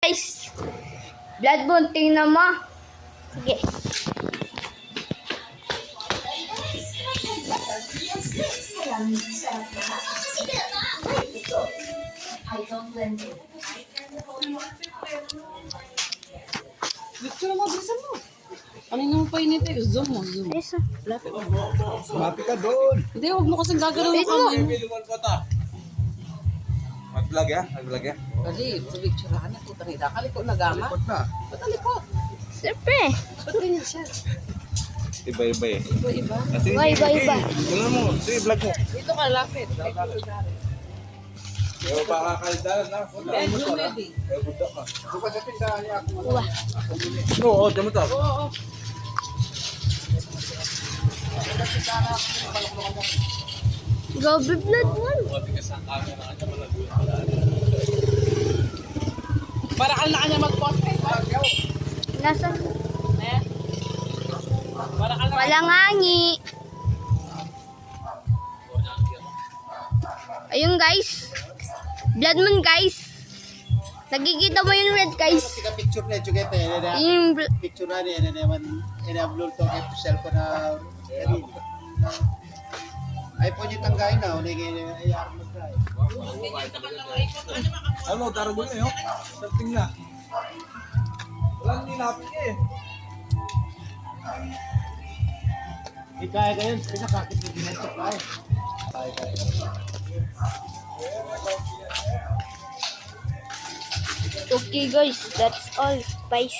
Guys, blood moon, tingnan mo. Sige. Gusto na mo, bilisan mo. Ano naman pa init eh? Zoom mo, zoom. Ayos. Lapit mo. Sumapi ka doon. Hindi, huwag mo kasing gagalaw ng kamay mo. Mag-vlog ya? Mag-vlog ya? Dali, sa picture na ito. Tanida, kaliko na gama. Likot na. Ba't alikot? Siyempre. Ba't ganyan siya? Iba-iba eh. Iba-iba. Iba-iba. Tingnan mo. Sige, vlog mo. Dito ka, lapit. Yung pakakalidalan na. Ben, zoom ready. Buda ka. Buka sa tindahan niya ako. Uwa. Oo, dyan mo to. Oo. Gabi blood moon. Para ka na kanya mag-post eh. Nasa? Eh? Para ka na. Walang hangi. Ayun guys. Blood moon guys. Nakikita mo yung red guys. Tika picture na juga Yung picture na ni naman upload to kay cellphone na kanina. iPhone yung tanggay na uli ay mo try. Ano, tarago na yun. Something na. Walang nilapit eh. Ikaya kayo, pinakakit yung ginento pa eh. okay guys, that's all. Bye.